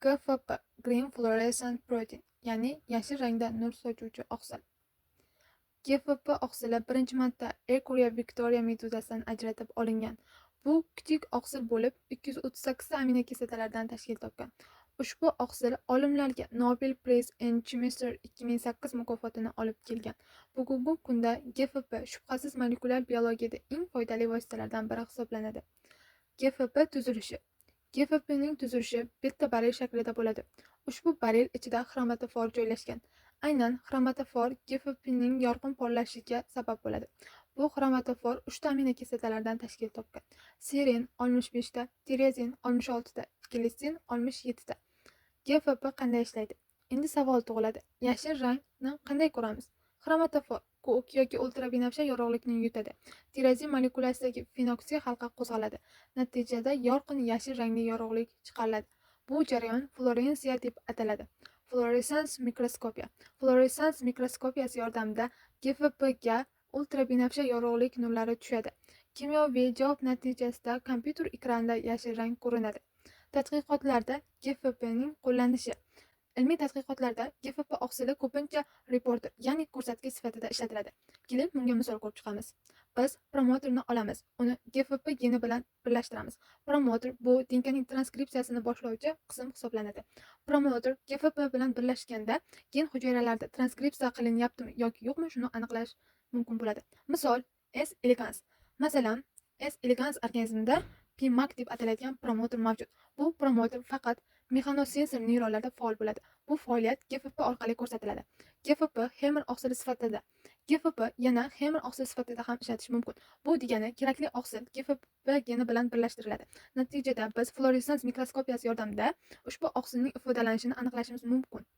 GFP Green Fluorescent Protein, ya'ni yashil rangda nur sochuvchi oqsil. GFP oqsili birinchi marta Equria Victoria meduzasidan ajratib olingan. Bu kichik oqsil bo'lib, 238 ta aminokislotalardan tashkil topgan. Ushbu oqsil olimlarga Nobel Prize in Chemistry 2008 mukofotini olib kelgan. Bugungi kunda GFP shubhasiz molekulyar biologiyada eng foydali vositalardan biri hisoblanadi. GFP tuzilishi. GFPning tuzilishi bitta barel shaklida bo'ladi. Ushbu barel ichida xromatofor joylashgan. Aynan xromatofor GFPning yorqin porlashiga sabab bo'ladi. Bu xromatofor 3 ta aminokislotalardan tashkil topgan. Serin 65 ta, tirezin 66 ta, glisin 67 ta. GFP qanday ishlaydi? Endi savol tug'iladi. Yashil rangni qanday ko'ramiz? Xromatofor ko'k yoki ultrabinafsha yorug'likni yutadi. Tirezin molekulasidagi fenoksi halqa qo'zg'aladi. Natijada yorqin yashil rangli yorug'lik chiqariladi. Bu jarayon fluorensiya deb ataladi. Fluorescence mikroskopiya. Fluorescence mikroskopiyasi yordamida GFP ga ultrabinafsha yorug'lik nurlari tushadi. Kimyoviy javob natijasida kompyuter ekranida yashil rang ko'rinadi. Tadqiqotlarda GFPning qo'llanishi. Ilmiy tadqiqotlarda GFP oqsili ko'pincha reporter, ya'ni ko'rsatkich sifatida ishlatiladi. Kelin bunga misol ko'rib chiqamiz. Biz promoterni olamiz, uni GFP geni bilan birlashtiramiz. Promoter bu DNKning transkripsiyasini boshlovchi qism hisoblanadi. Promoter GFP bilan birlashganda gen hujayralarida transkripsiya qilinyaptimi yoki yo'qmi shuni aniqlash mumkin bo'ladi. Misol S. elegans. Masalan, S. elegans organizmida PMAC deb ataladigan promoter mavjud. Bu promoter faqat mexanosensor neyronlarda faol bo'ladi. Bu faoliyat GFP orqali ko'rsatiladi. GFP xemer oqsili sifatida. GFP yana xemer oqsili sifatida ham ishlatish mumkin. Bu degani kerakli oqsil GFP geni bilan birlashtiriladi. Natijada biz fluorescence mikroskopiyasi yordamida ushbu oqsilning ifodalanishini aniqlashimiz mumkin.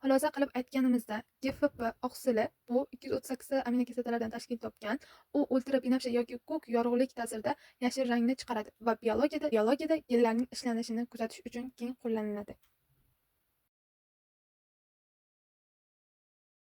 Xulosa qilib aytganimizda, GFP oqsili bu 238 aminokislotalardan tashkil topgan. U ultrabinafsha yoki ko'k yorug'lik ta'sirida yashil rangni chiqaradi va biologiyada genlarning ishlanishini kuzatish uchun keng qo'llaniladi.